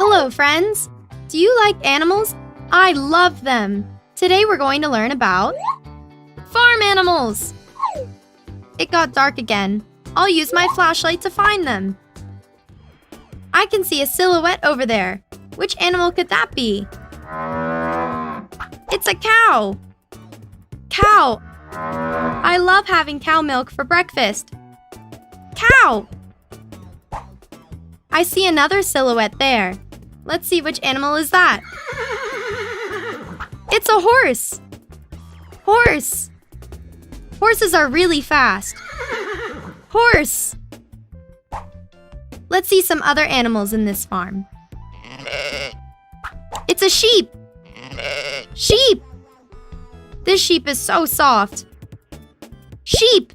Hello, friends! Do you like animals? I love them! Today we're going to learn about farm animals! It got dark again. I'll use my flashlight to find them. I can see a silhouette over there. Which animal could that be? It's a cow! Cow! I love having cow milk for breakfast. Cow! I see another silhouette there. Let's see which animal is that. It's a horse! Horse! Horses are really fast. Horse! Let's see some other animals in this farm. It's a sheep! Sheep! This sheep is so soft. Sheep!